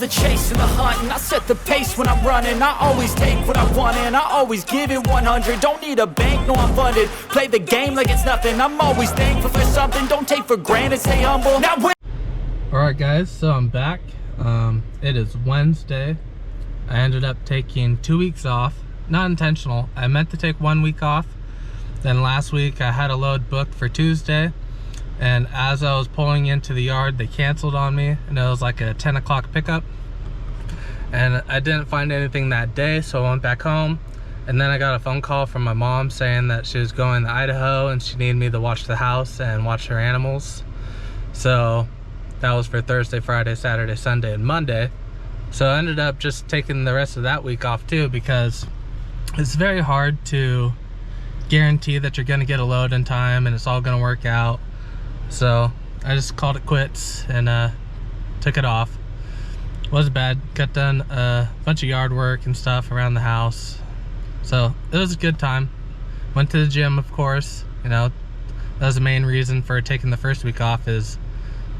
the chase and the hunt, and I set the pace when I'm running. I always take what I want and I always give it 100. Don't need a bank, no I'm funded. Play the game like it's nothing. I'm always thankful for something. Don't take for granted, stay humble. Now Alright guys, so I'm back. It is Wednesday. I ended up taking 2 weeks off. Not intentional. I meant to take 1 week off. Then last week I had a load booked for Tuesday. And as I was pulling into the yard, they canceled on me. And it was like a 10 o'clock pickup. And I didn't find anything that day, so I went back home. And then I got a phone call from my mom saying that she was going to Idaho and she needed me to watch the house and watch her animals. So that was for Thursday, Friday, Saturday, Sunday, and Monday. So I ended up just taking the rest of that week off too, because it's very hard to guarantee that you're gonna get a load in time and it's all gonna work out. So I just called it quits and took it off. Wasn't bad. Got done a bunch of yard work and stuff around the house. So it was a good time. Went to the gym, of course. You know, that was the main reason for taking the first week off, is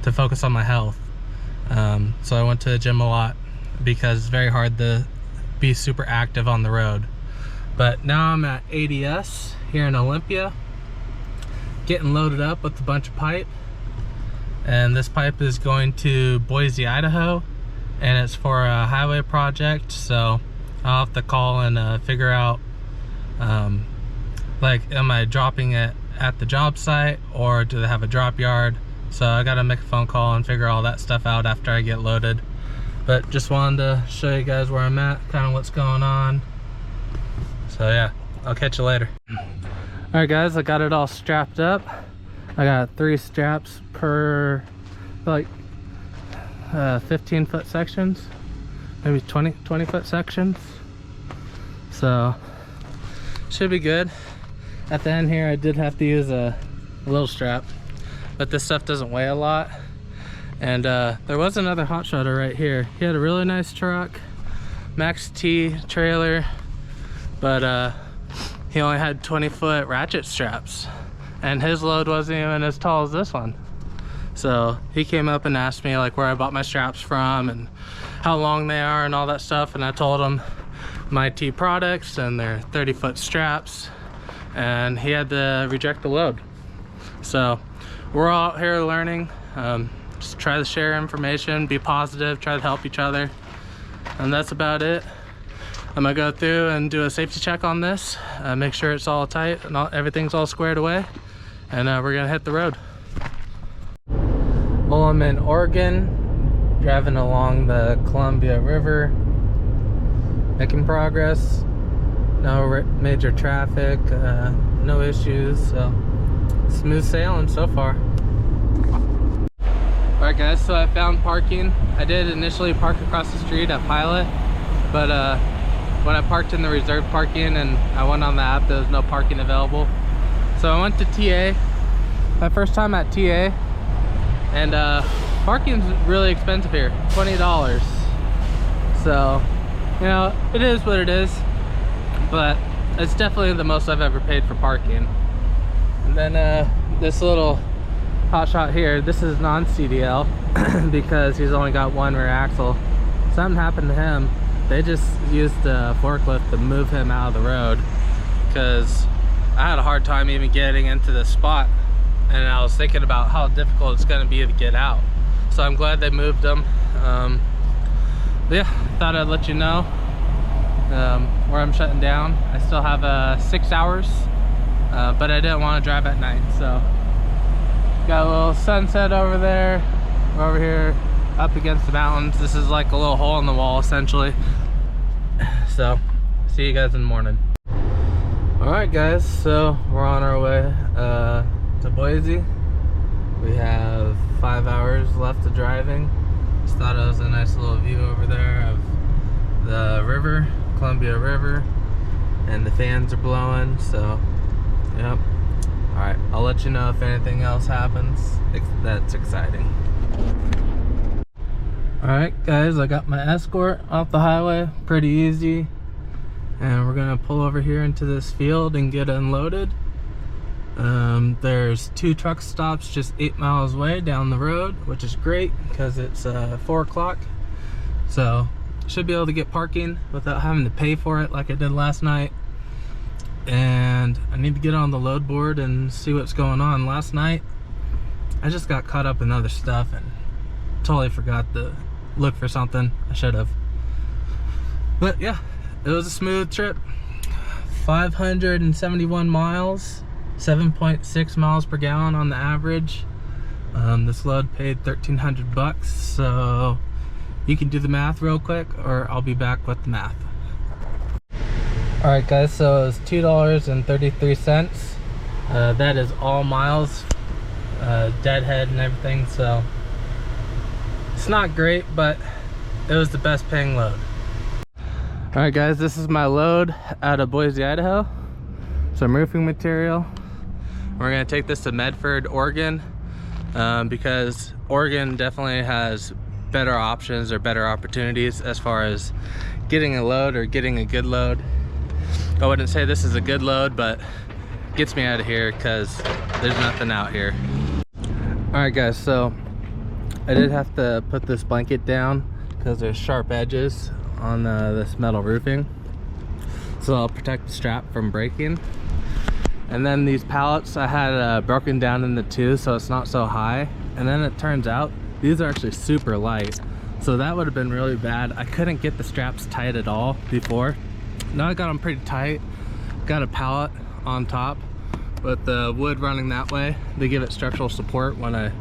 to focus on my health. So I went to the gym a lot because it's very hard to be super active on the road. But now I'm at ADS here in Olympia, getting loaded up with a bunch of pipe. And this pipe is going to Boise, Idaho, and it's for a highway project. So I'll have to call and figure out, like, am I dropping it at the job site or do they have a drop yard? So I gotta make a phone call and figure all that stuff out after I get loaded. But just wanted to show you guys where I'm at, kind of what's going on. So yeah, I'll catch you later. Alright guys, I got it all strapped up. I got 3 straps per, like, 15-foot sections, maybe 20-foot sections. So should be good. At the end here I did have to use a little strap, but this stuff doesn't weigh a lot. And there was another Hotshotter right here. He had a really nice truck, MYTEE trailer, but he only had 20-foot ratchet straps, and his load wasn't even as tall as this one. So he came up and asked me like where I bought my straps from and how long they are and all that stuff, and I told him MYTEE products and their 30-foot straps, and he had to reject the load. So we're all out here learning. Just try to share information, be positive, try to help each other, and that's about it. I'm gonna go through and do a safety check on this, make sure it's all tight and everything's all squared away, and we're gonna hit the road. Well, I'm in Oregon, driving along the Columbia River, making progress. No major traffic, no issues, so smooth sailing so far. Alright guys, so I found parking. I did initially park across the street at Pilot, but when I parked in the reserved parking and I went on the app, there was no parking available. So I went to TA, my first time at TA, and parking's really expensive here, $20. So, you know, it is what it is, but it's definitely the most I've ever paid for parking. And then this little Hotshot here, this is non-CDL because he's only got one rear axle. Something happened to him. They just used the forklift to move him out of the road, because I had a hard time even getting into this spot, and I was thinking about how difficult it's going to be to get out. So I'm glad they moved him. But yeah, thought I'd let you know where I'm shutting down. I still have 6 hours, but I didn't want to drive at night, so got a little sunset over there. We're over here up against the mountains. This is like a little hole in the wall essentially. So see you guys in the morning. All right guys, so we're on our way to Boise. We have 5 hours left of driving. Just thought it was a nice little view over there of the river, Columbia River, and the fans are blowing, so yep. All right, I'll let you know if anything else happens that's exciting. All right guys, I got my Escort off the highway, pretty easy, and we're gonna pull over here into this field and get unloaded. There's 2 truck stops just 8 miles away down the road, which is great because it's 4 o'clock. So should be able to get parking without having to pay for it like I did last night. And I need to get on the load board and see what's going on. Last night I just got caught up in other stuff and totally forgot to look for something. I should have. But yeah, it was a smooth trip. 571 miles, 7.6 miles per gallon on the average. This load paid 1,300 bucks, so you can do the math real quick, or I'll be back with the math. All right, guys, so it was $2.33. That is all miles, deadhead and everything, so it's not great, but it was the best paying load. All right, guys, this is my load out of Boise, Idaho. Some roofing material. We're gonna take this to Medford, Oregon, because Oregon definitely has better options or better opportunities as far as getting a load or getting a good load. I wouldn't say this is a good load, but gets me out of here because there's nothing out here. All right, guys, so I did have to put this blanket down because there's sharp edges on this metal roofing, so I'll protect the strap from breaking. And then these pallets I had broken down into two, so it's not so high. And then it turns out these are actually super light, so that would have been really bad. I couldn't get the straps tight at all before. Now I got them pretty tight. Got a pallet on top with the wood running that way. They give it structural support when I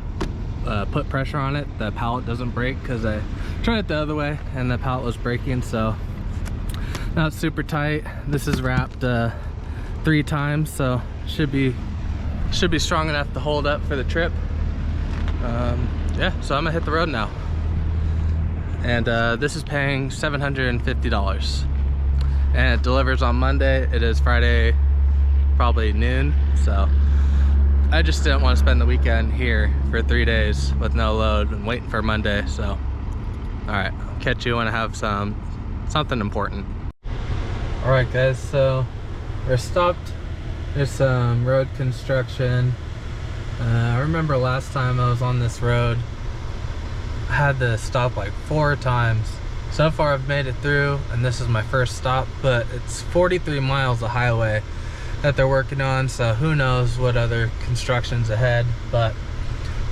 put pressure on it. The pallet doesn't break because I tried it the other way and the pallet was breaking, so now it's super tight. This is wrapped 3 times, so should be strong enough to hold up for the trip. Yeah, so I'm gonna hit the road now, and this is paying $750, and it delivers on Monday. It is Friday, probably noon, so I just didn't want to spend the weekend here for 3 days with no load and waiting for Monday. So all right, I'll catch you when I have something important. All right, guys, so we're stopped. There's some road construction. I remember last time I was on this road, I had to stop like 4 times. So far I've made it through, and this is my first stop, but it's 43 miles of highway that they're working on, so who knows what other construction's ahead. But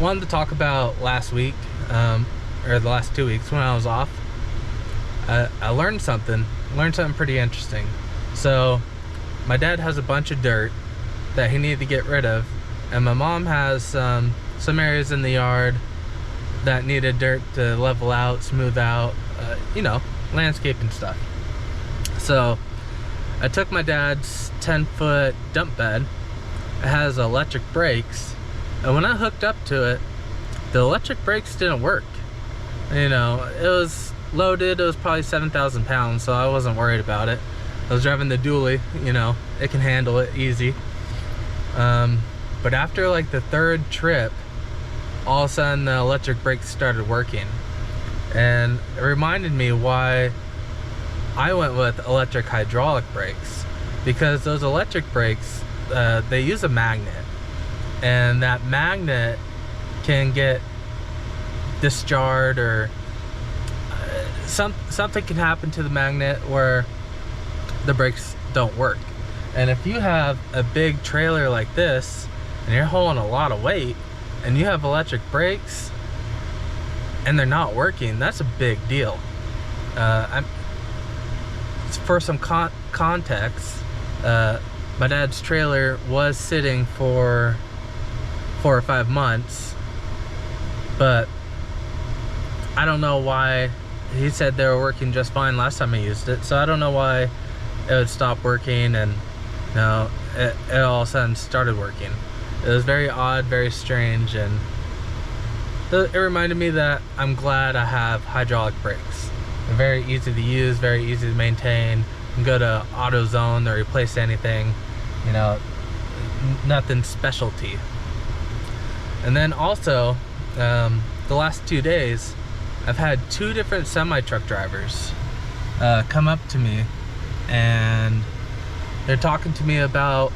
wanted to talk about last week, or the last 2 weeks when I was off. I learned something pretty interesting. So my dad has a bunch of dirt that he needed to get rid of, and my mom has some areas in the yard that needed dirt to level out, smooth out, you know, landscaping stuff. So I took my dad's 10-foot dump bed. It has electric brakes, and when I hooked up to it, the electric brakes didn't work. You know, it was loaded, it was probably 7,000 pounds, so I wasn't worried about it. I was driving the dually, you know, it can handle it easy. But after like the 3rd trip, all of a sudden the electric brakes started working, and it reminded me why I went with electric hydraulic brakes, because those electric brakes, they use a magnet, and that magnet can get discharged, or something can happen to the magnet where the brakes don't work. And if you have a big trailer like this and you're hauling a lot of weight and you have electric brakes and they're not working, that's a big deal. For some context, my dad's trailer was sitting for 4 or 5 months, but I don't know why. He said they were working just fine last time I used it, so I don't know why it would stop working, and no, it all of a sudden started working. It was very odd, very strange, and it reminded me that I'm glad I have hydraulic brakes. They're very easy to use, very easy to maintain. You can go to AutoZone or replace anything, you know, nothing specialty. And then also, the last 2 days, I've had 2 different semi-truck drivers come up to me, and they're talking to me about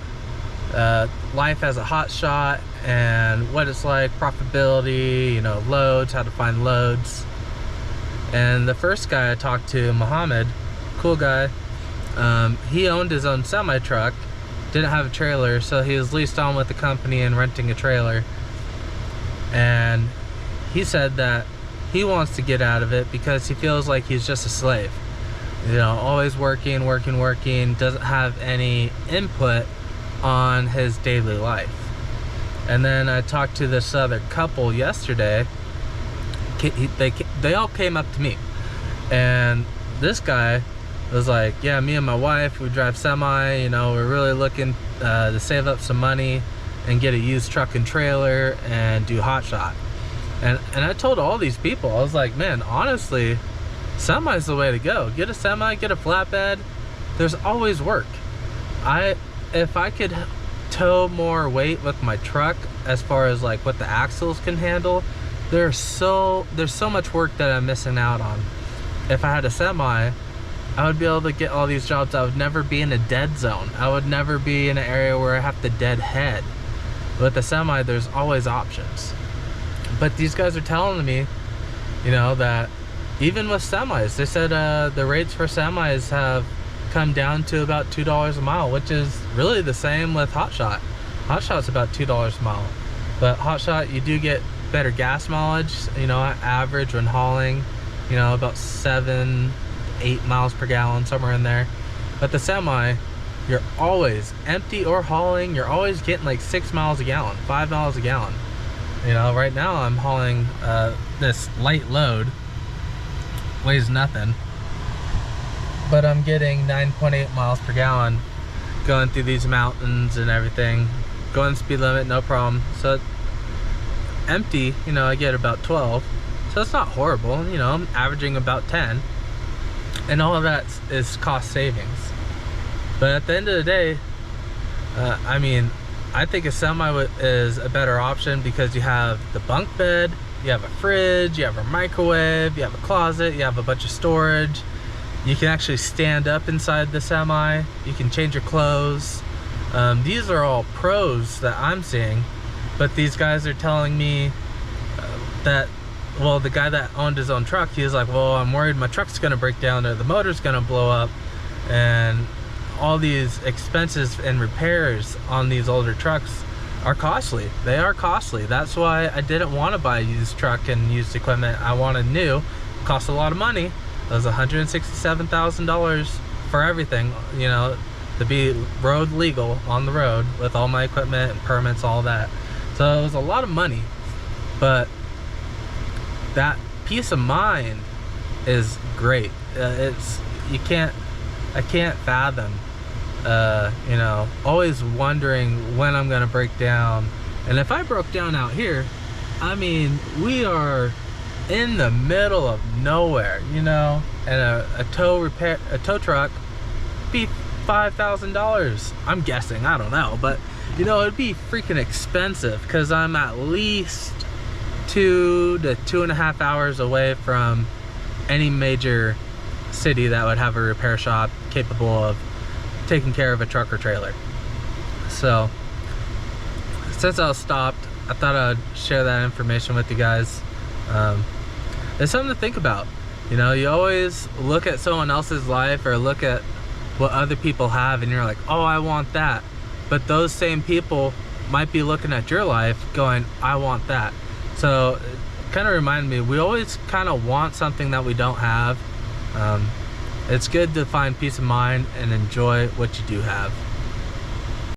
life as a hotshot and what it's like, profitability, you know, loads, how to find loads. And the first guy I talked to, Muhammad, cool guy, he owned his own semi truck, didn't have a trailer, so he was leased on with the company and renting a trailer. And he said that he wants to get out of it because he feels like he's just a slave. You know, always working, doesn't have any input on his daily life. And then I talked to this other couple yesterday. They all came up to me, and this guy was like, yeah, me and my wife, we drive semi, you know, we're really looking to save up some money and get a used truck and trailer and do Hotshot. And I told all these people, I was like, man, honestly, semi's the way to go. Get a semi, get a flatbed. There's always work. If I could tow more weight with my truck, as far as like what the axles can handle, there's so much work that I'm missing out on. If I had a semi, I would be able to get all these jobs. I would never be in a dead zone. I would never be in an area where I have to deadhead. With the semi, there's always options. But these guys are telling me, you know, that even with semis, they said the rates for semis have come down to about $2 a mile, which is really the same with Hotshot. Hotshot's about $2 a mile. But Hotshot, you do get better gas mileage, you know, average when hauling, you know, about 7-8 miles per gallon, somewhere in there. But the semi, you're always empty or hauling, you're always getting like 6 miles a gallon, 5 miles a gallon. You know, right now I'm hauling this light load, weighs nothing, but I'm getting 9.8 miles per gallon going through these mountains and everything, going speed limit, no problem. So empty, you know, I get about 12, so it's not horrible. You know, I'm averaging about 10, and all of that is cost savings. But at the end of the day, I mean, I think a semi is a better option because you have the bunk bed, you have a fridge, you have a microwave, you have a closet, you have a bunch of storage. You can actually stand up inside the semi, you can change your clothes. These are all pros that I'm seeing. But these guys are telling me that, well, the guy that owned his own truck, he was like, well, I'm worried my truck's gonna break down or the motor's gonna blow up, and all these expenses and repairs on these older trucks are costly. They are costly. That's why I didn't want to buy a used truck and used equipment. I wanted new. It cost a lot of money. It was $167,000 for everything, you know, to be road legal on the road with all my equipment and permits, all that. So it was a lot of money, but that peace of mind is great. I can't fathom, you know, always wondering when I'm gonna break down. And if I broke down out here, I mean, we are in the middle of nowhere, you know, and a tow truck be $5,000. I'm guessing, I don't know, but you know, it'd be freaking expensive because I'm at least 2 to 2.5 hours away from any major city that would have a repair shop capable of taking care of a truck or trailer. So since I was stopped, I thought I'd share that information with you guys. It's something to think about. You know, you always look at someone else's life or look at what other people have and you're like, oh, I want that. But those same people might be looking at your life going, I want that. So it kind of reminded me, we always kind of want something that we don't have. It's good to find peace of mind and enjoy what you do have.